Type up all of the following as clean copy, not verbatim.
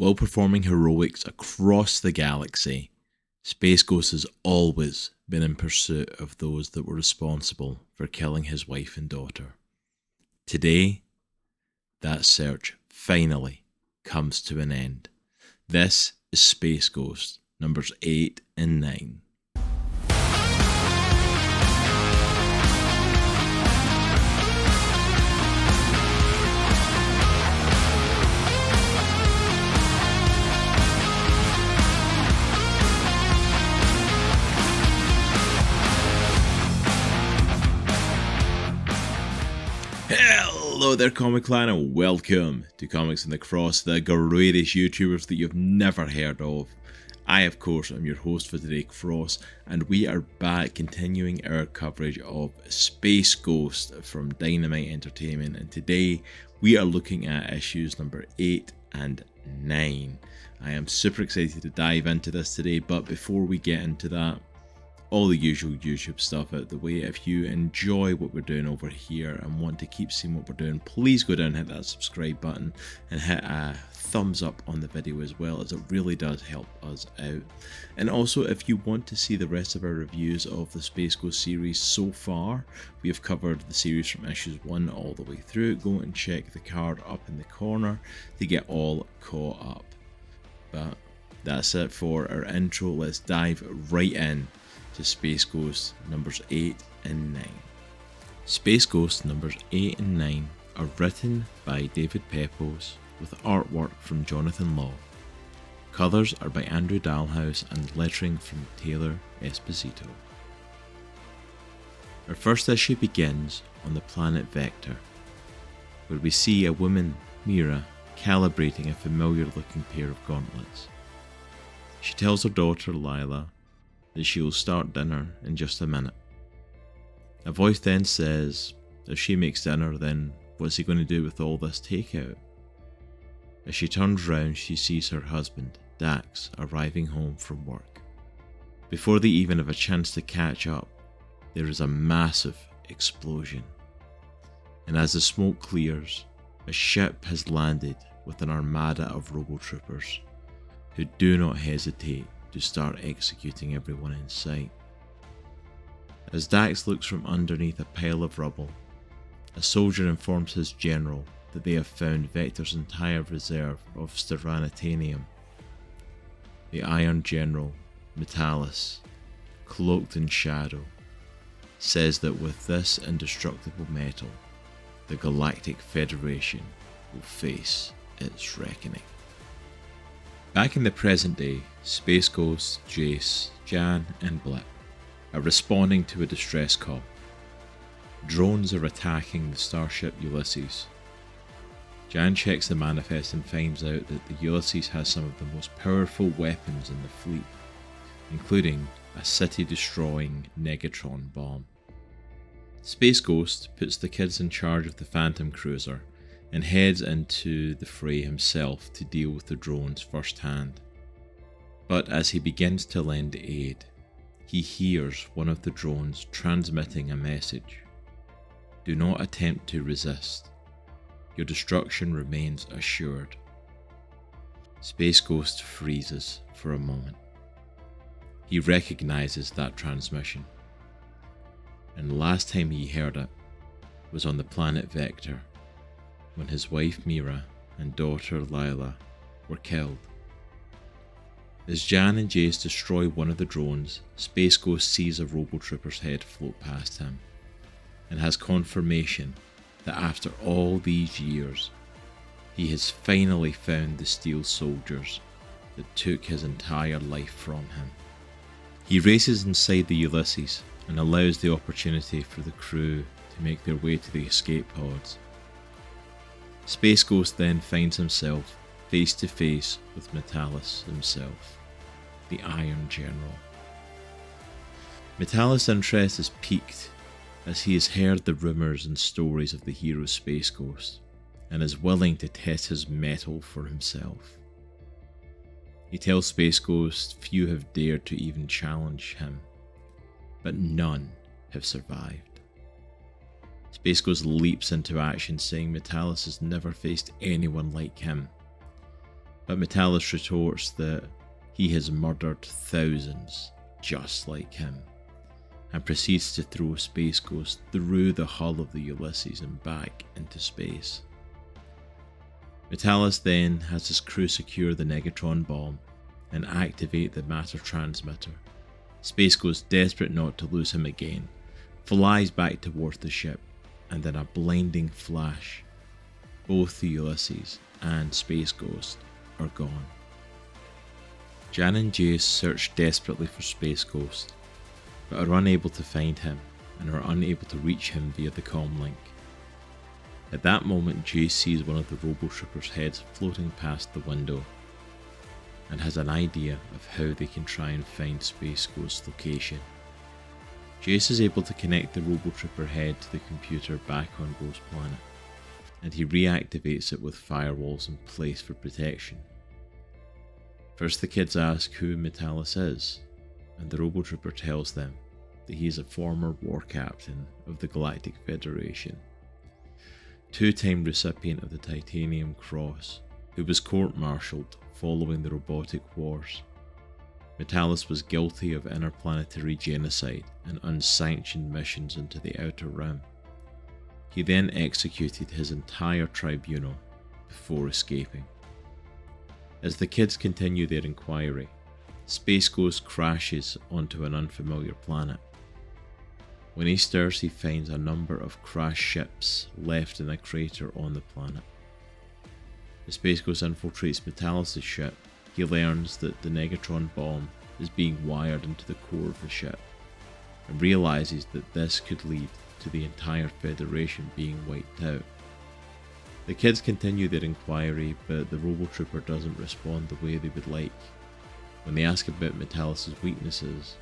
While performing heroics across the galaxy, Space Ghost has always been in pursuit of those that were responsible for killing his wife and daughter. Today, that search finally comes to an end. This is Space Ghost, numbers 8 and 9. Hello there, Comic Clan, and welcome to Comics in the Cross, the greatest YouTubers that you've never heard of. I, of course, am your host for today, Cross, and we are back continuing our coverage of Space Ghost from Dynamite Entertainment, and today we are looking at issues number 8 and 9. I am super excited to dive into this today, but before we get into that, all the usual YouTube stuff out the way. If you enjoy what we're doing over here and want to keep seeing what we're doing, please go down and hit that subscribe button and hit a thumbs up on the video as well, as it really does help us out. And also, if you want to see the rest of our reviews of the Space Ghost series so far, we have covered the series from issues 1 all the way through. Go and check the card up in the corner to get all caught up. But that's it for our intro. Let's dive right in to Space Ghost numbers 8 and 9. Space Ghost numbers 8 and 9 are written by David Pepose with artwork from Jonathan Law. Colours are by Andrew Dalhouse and lettering from Taylor Esposito. Our first issue begins on the planet Vector, where we see a woman, Mira, calibrating a familiar looking pair of gauntlets. She tells her daughter Lila that she will start dinner in just a minute. A voice then says, if she makes dinner, then what's he going to do with all this takeout? As she turns round, she sees her husband, Dax, arriving home from work. Before they even have a chance to catch up, there is a massive explosion. And as the smoke clears, a ship has landed with an armada of robo-troopers who do not hesitate to start executing everyone in sight. As Dax looks from underneath a pile of rubble, a soldier informs his general that they have found Vector's entire reserve of styranitanium. The Iron General, Metallus, cloaked in shadow, says that with this indestructible metal, the Galactic Federation will face its reckoning. Back in the present day, Space Ghost, Jace, Jan and Blip are responding to a distress call. Drones are attacking the starship Ulysses. Jan checks the manifest and finds out that the Ulysses has some of the most powerful weapons in the fleet, including a city-destroying negatron bomb. Space Ghost puts the kids in charge of the Phantom Cruiser and heads into the fray himself to deal with the drones firsthand. But as he begins to lend aid, he hears one of the drones transmitting a message. Do not attempt to resist. Your destruction remains assured. Space Ghost freezes for a moment. He recognizes that transmission, and the last time he heard it was on the planet Vector, when his wife Mira and daughter Lila were killed. As Jan and Jace destroy one of the drones, Space Ghost sees a robo-trooper's head float past him, and has confirmation that after all these years, he has finally found the steel soldiers that took his entire life from him. He races inside the Ulysses and allows the opportunity for the crew to make their way to the escape pods. Space Ghost then finds himself face to face with Metallus himself, the Iron General. Metallus' interest is piqued as he has heard the rumours and stories of the hero Space Ghost and is willing to test his mettle for himself. He tells Space Ghost few have dared to even challenge him, but none have survived. Space Ghost leaps into action, saying Metallus has never faced anyone like him, but Metallus retorts that he has murdered thousands just like him, and proceeds to throw Space Ghost through the hull of the Ulysses and back into space. Metallus then has his crew secure the Negatron bomb and activate the matter transmitter. Space Ghost, desperate not to lose him again, flies back towards the ship, and in a blinding flash, both the Ulysses and Space Ghost are gone. Jan and Jace search desperately for Space Ghost, but are unable to find him and are unable to reach him via the comm link. At that moment, Jace sees one of the Robotroopers' heads floating past the window and has an idea of how they can try and find Space Ghost's location. Jace is able to connect the Robotrooper head to the computer back on Ghost Planet, and he reactivates it with firewalls in place for protection. First, the kids ask who Metallus is, and the Robotrooper tells them that he is a former war captain of the Galactic Federation, two-time recipient of the Titanium Cross, who was court-martialed following the Robotic Wars. Metallus was guilty of interplanetary genocide and unsanctioned missions into the Outer Rim. He then executed his entire tribunal before escaping. As the kids continue their inquiry, Space Ghost crashes onto an unfamiliar planet. When he stirs, he finds a number of crashed ships left in a crater on the planet. As Space Ghost infiltrates Metallus' ship, he learns that the Negatron bomb is being wired into the core of the ship, and realizes that this could lead to the entire Federation being wiped out. The kids continue their inquiry, but the Robotrooper doesn't respond the way they would like. When they ask about Metallus' weaknesses,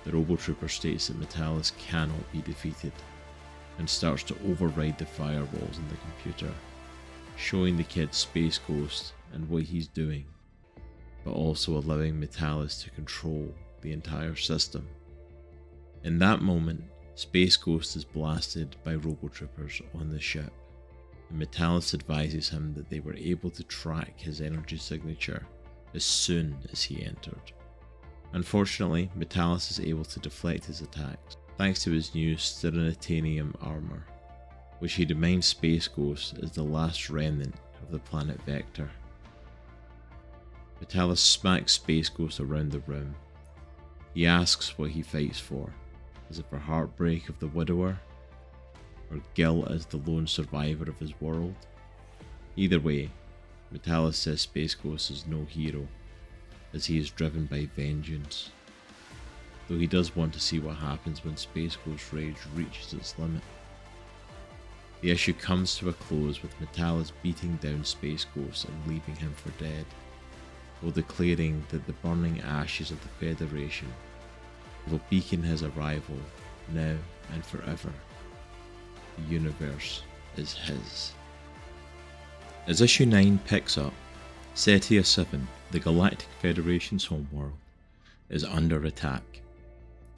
the Robotrooper states that Metallus cannot be defeated, and starts to override the firewalls in the computer, showing the kids Space Ghost and what he's doing, but also allowing Metallus to control the entire system. In that moment, Space Ghost is blasted by Robotroopers on the ship, and Metallus advises him that they were able to track his energy signature as soon as he entered. Unfortunately, Metallus is able to deflect his attacks thanks to his new styronitanium armor, which he reminds Space Ghost is the last remnant of the planet Vector. Metallus smacks Space Ghost around the room. He asks what he fights for. Is it for heartbreak of the widower, or guilt as the lone survivor of his world? Either way, Metallus says Space Ghost is no hero, as he is driven by vengeance, though he does want to see what happens when Space Ghost's rage reaches its limit. The issue comes to a close with Metallus beating down Space Ghost and leaving him for dead, while declaring that the burning ashes of the Federation will beacon his arrival now and forever. The universe is his. As issue 9 picks up, Cetia 7, the Galactic Federation's homeworld, is under attack.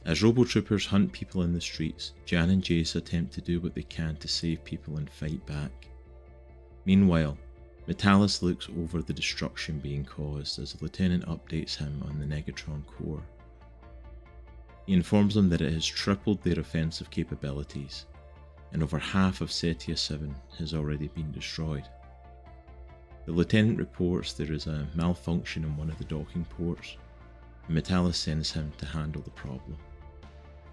As Robotroopers hunt people in the streets, Jan and Jace attempt to do what they can to save people and fight back. Meanwhile, Metallus looks over the destruction being caused as the Lieutenant updates him on the Negatron core. He informs them that it has tripled their offensive capabilities, and over half of Cetia 7 has already been destroyed. The Lieutenant reports there is a malfunction in one of the docking ports, and Metallus sends him to handle the problem.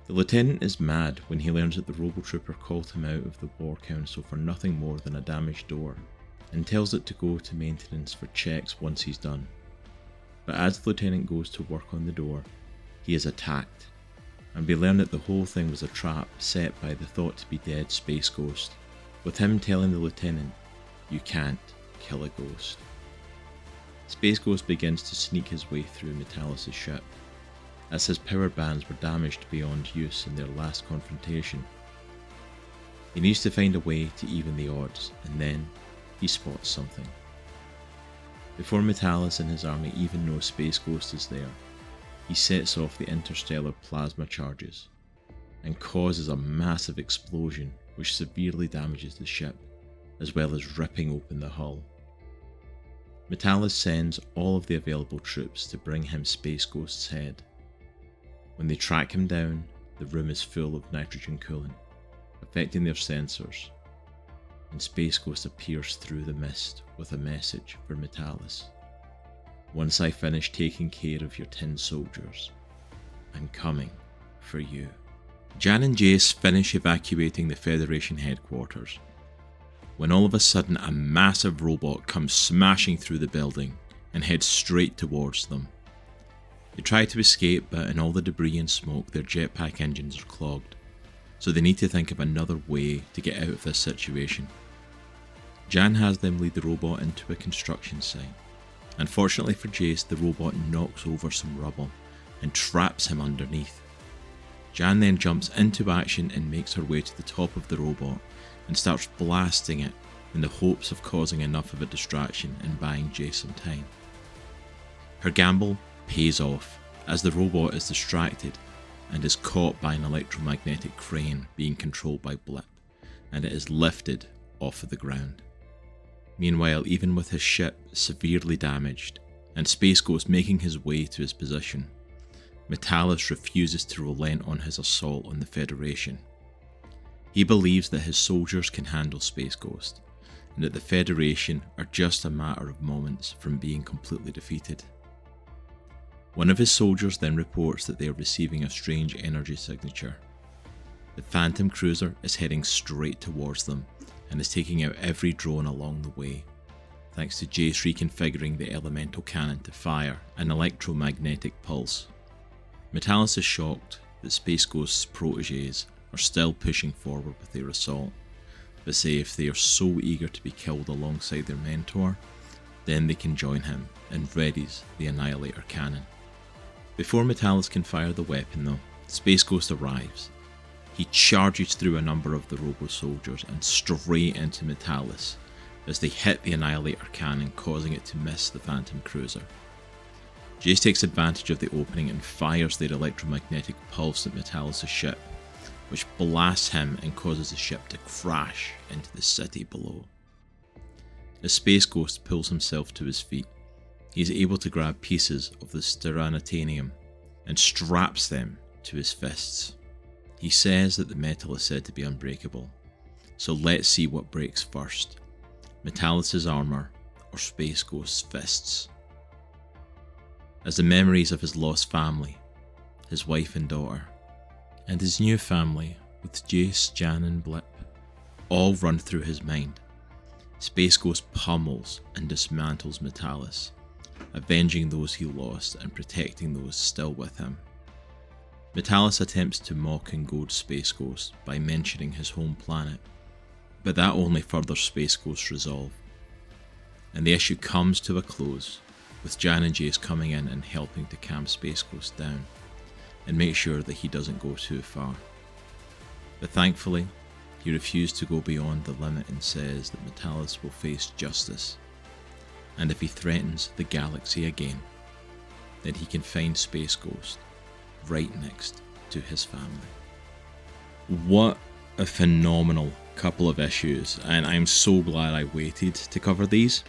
The Lieutenant is mad when he learns that the Robotrooper called him out of the War Council for nothing more than a damaged door, and tells it to go to maintenance for checks once he's done. But as the Lieutenant goes to work on the door, he is attacked, and we learn that the whole thing was a trap set by the thought-to-be-dead Space Ghost, with him telling the Lieutenant, "You can't kill a ghost." Space Ghost begins to sneak his way through Metallus' ship, as his power bands were damaged beyond use in their last confrontation. He needs to find a way to even the odds, and then he spots something. Before Metallus and his army even know Space Ghost is there, he sets off the interstellar plasma charges and causes a massive explosion which severely damages the ship, as well as ripping open the hull. Metallus sends all of the available troops to bring him Space Ghost's head. When they track him down, the room is full of nitrogen coolant, affecting their sensors, and Space Ghost appears through the mist with a message for Metallus. Once I finish taking care of your tin soldiers, I'm coming for you. Jan and Jace finish evacuating the Federation headquarters, when all of a sudden a massive robot comes smashing through the building and heads straight towards them. They try to escape, but in all the debris and smoke their jetpack engines are clogged, so they need to think of another way to get out of this situation. Jan has them lead the robot into a construction site. Unfortunately for Jace, the robot knocks over some rubble and traps him underneath. Jan then jumps into action and makes her way to the top of the robot and starts blasting it in the hopes of causing enough of a distraction and buying Jace some time. Her gamble pays off as the robot is distracted and is caught by an electromagnetic crane being controlled by Blip, and it is lifted off of the ground. Meanwhile, even with his ship severely damaged and Space Ghost making his way to his position, Metallus refuses to relent on his assault on the Federation. He believes that his soldiers can handle Space Ghost, and that the Federation are just a matter of moments from being completely defeated. One of his soldiers then reports that they are receiving a strange energy signature. The Phantom Cruiser is heading straight towards them and is taking out every drone along the way, thanks to Jace reconfiguring the elemental cannon to fire an electromagnetic pulse. Metallus is shocked that Space Ghost's proteges are still pushing forward with their assault, but say if they are so eager to be killed alongside their mentor, then they can join him and readies the Annihilator cannon. Before Metallus can fire the weapon though, Space Ghost arrives. He charges through a number of the Robo soldiers and straight into Metallus as they hit the Annihilator cannon, causing it to miss the Phantom Cruiser. Jace takes advantage of the opening and fires their electromagnetic pulse at Metallus' ship, which blasts him and causes the ship to crash into the city below. As Space Ghost pulls himself to his feet, he is able to grab pieces of the Styranitanium and straps them to his fists. He says that the metal is said to be unbreakable, so let's see what breaks first, Metallus' armour or Space Ghost's fists. As the memories of his lost family, his wife and daughter, and his new family with Jace, Jan and Blip all run through his mind, Space Ghost pummels and dismantles Metallus, avenging those he lost and protecting those still with him. Metallus attempts to mock and goad Space Ghost by mentioning his home planet, but that only furthers Space Ghost's resolve, and the issue comes to a close with Jan and Jace coming in and helping to calm Space Ghost down and make sure that he doesn't go too far. But thankfully, he refused to go beyond the limit and says that Metallus will face justice, and if he threatens the galaxy again, then he can find Space Ghost right next to his family. What a phenomenal couple of issues, and I'm so glad I waited to cover these.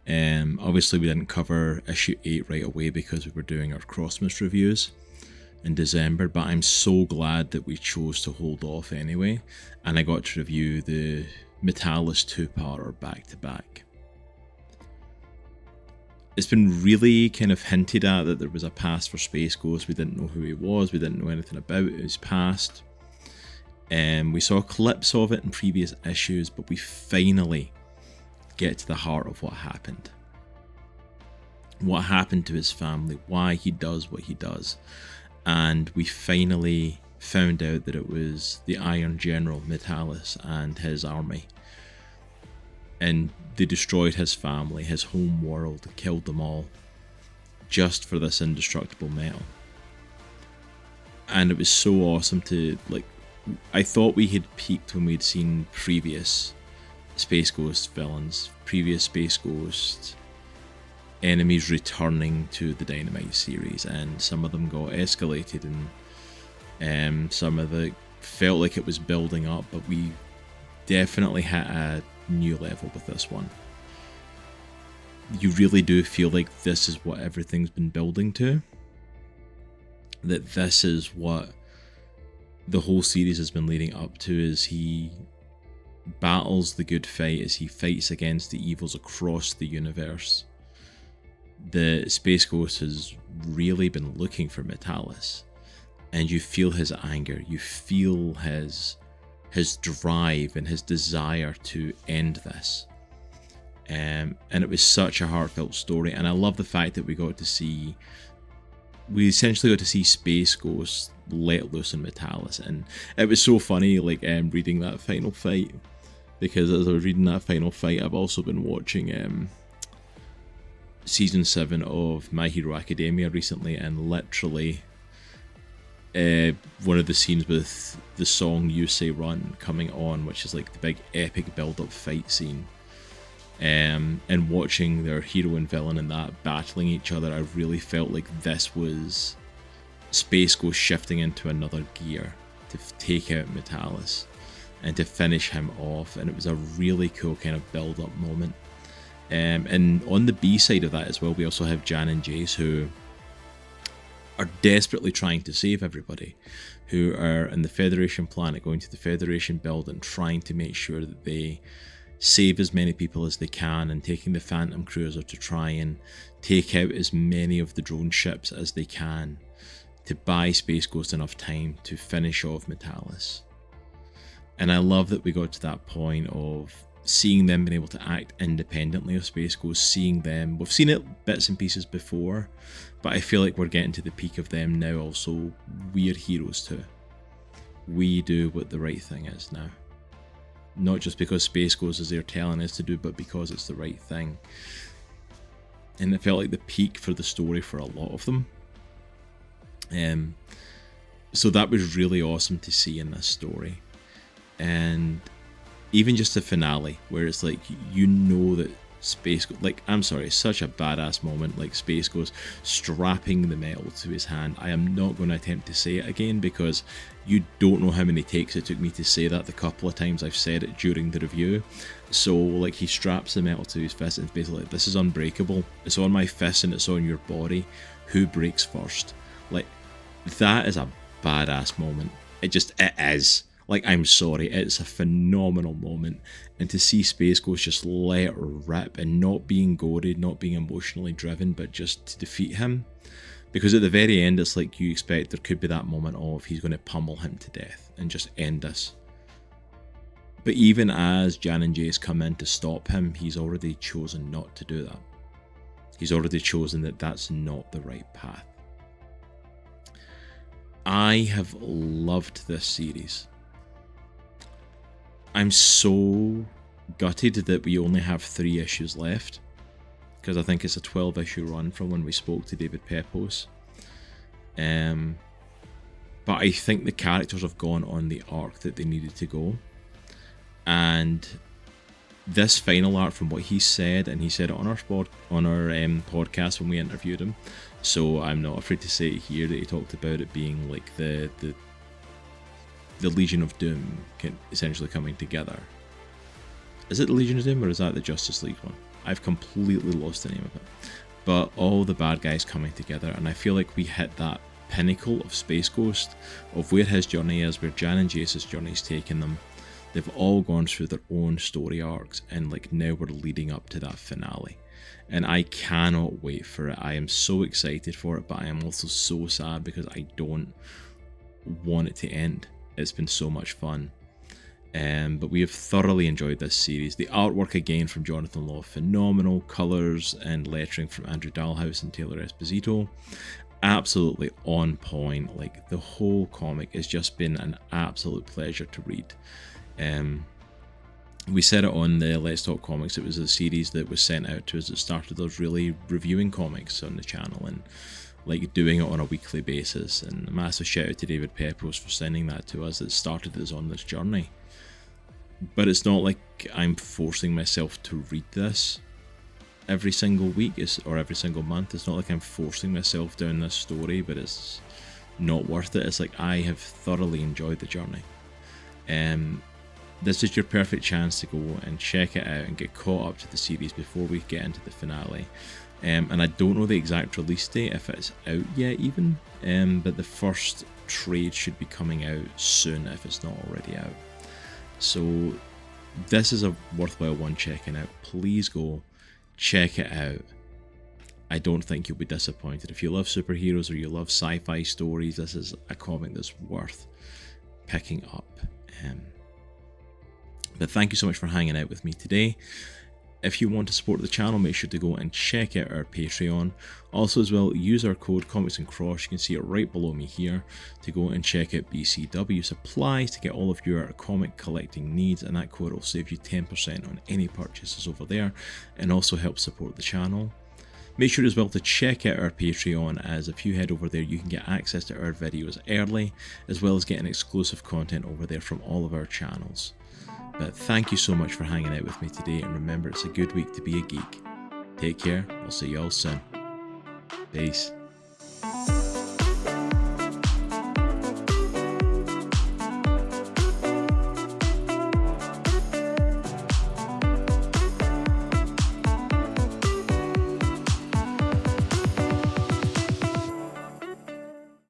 Obviously we didn't cover issue 8 right away because we were doing our Christmas reviews in December, but I'm so glad that we chose to hold off anyway, and I got to review the Metallus 2-parter back to back. It's been really kind of hinted at that there was a past for Space Ghost. We didn't know who he was, we didn't know anything about his past. We saw clips of it in previous issues, but we finally get to the heart of what happened. What happened to his family, why he does what he does. And we finally found out that it was the Iron General Metallus and his army. And they destroyed his family, his home world, killed them all, just for this indestructible metal. And it was so awesome to, I thought we had peaked when we'd seen previous Space Ghost villains, previous Space Ghost enemies returning to the Dynamite series, and some of them got escalated and some of it felt like it was building up, but we definitely hit a new level with this one. you really do feel like this is what everything's been building to. That this is what the whole series has been leading up to, as he battles the good fight, as he fights against the evils across the universe. The Space Ghost has really been looking for Metalis, and you feel his anger, you feel his drive and his desire to end this. And it was such a heartfelt story, and I love the fact that we essentially got to see Space Ghost let loose on Metalis. And it was so funny, like, reading that final fight, because as I was reading that final fight, I've also been watching season 7 of My Hero Academia recently, and literally one of the scenes with the song You Say Run coming on, which is like the big epic build-up fight scene, and watching their hero and villain in that battling each other, I really felt like this was Space Ghost shifting into another gear to take out Metalis and to finish him off, and it was a really cool kind of build-up moment. And on the B side of that as well, we also have Jan and Jace, who are desperately trying to save everybody, who are in the Federation planet, going to the Federation building, trying to make sure that they save as many people as they can, and taking the Phantom Cruiser to try and take out as many of the drone ships as they can to buy Space Ghost enough time to finish off Metalis. And I love that we got to that point of seeing them being able to act independently of Space Ghost, seeing them, we've seen it bits and pieces before, but I feel like we're getting to the peak of them now also. We're heroes too. We do what the right thing is now. Not just because Space Ghost is there telling us to do, but because it's the right thing. And it felt like the peak for the story for a lot of them. So that was really awesome to see in this story. And even just the finale, where it's like, you know that Space Ghost, like, I'm sorry, such a badass moment, like Space Ghost strapping the metal to his hand. I am not going to attempt to say it again, because you don't know how many takes it took me to say that the couple of times I've said it during the review. So, like, he straps the metal to his fist, and it's basically like, this is unbreakable. It's on my fist and it's on your body. Who breaks first? Like, that is a badass moment. It is. Like, I'm sorry, it's a phenomenal moment. And to see Space Ghost just let rip, and not being goaded, not being emotionally driven, but just to defeat him. Because at the very end, it's like you expect there could be that moment of he's going to pummel him to death and just end this. But even as Jan and Jace come in to stop him, he's already chosen not to do that. He's already chosen that that's not the right path. I have loved this series. I'm so gutted that we only have 3 issues left, because I think it's a 12-issue run from when we spoke to David Pepose. But I think the characters have gone on the arc that they needed to go. And this final arc, from what he said, and he said it on our podcast when we interviewed him, so I'm not afraid to say it here, that he talked about it being like the Legion of Doom essentially coming together. Is it the Legion of Doom, or is that the Justice League one? I've completely lost the name of it. But all the bad guys coming together, and I feel like we hit that pinnacle of Space Ghost, of where his journey is, where Jan and Jace's journey's taken them. They've all gone through their own story arcs, and like now we're leading up to that finale. And I cannot wait for it. I am so excited for it, but I am also so sad because I don't want it to end. It's been so much fun. But we have thoroughly enjoyed this series. The artwork again from Jonathan Law, phenomenal. Colours and lettering from Andrew Dalhouse and Taylor Esposito, absolutely on point. Like, the whole comic has just been an absolute pleasure to read. We said it on the Let's Talk Comics, it was a series that was sent out to us that started us really reviewing comics on the channel, and like doing it on a weekly basis. And a massive shout out to David Pepose for sending that to us. That started us on this journey. But it's not like I'm forcing myself to read this every single week or every single month. It's not like I'm forcing myself down this story, but it's not worth it. It's like I have thoroughly enjoyed the journey. this is your perfect chance to go and check it out and get caught up to the series before we get into the finale. And I don't know the exact release date, if it's out yet even, but the first trade should be coming out soon if it's not already out. So this is a worthwhile one checking out. Please go check it out. I don't think you'll be disappointed. If you love superheroes or you love sci-fi stories, this is a comic that's worth picking up. But thank you so much for hanging out with me today. If you want to support the channel, make sure to go and check out our Patreon. Also as well, use our code Comics and Cross, you can see it right below me here, to go and check out BCW Supplies to get all of your comic collecting needs, and that code will save you 10% on any purchases over there and also help support the channel. Make sure as well to check out our Patreon, as if you head over there you can get access to our videos early, as well as getting exclusive content over there from all of our channels. But thank you so much for hanging out with me today, and remember, it's a good week to be a geek. Take care, I'll see you all soon. Peace.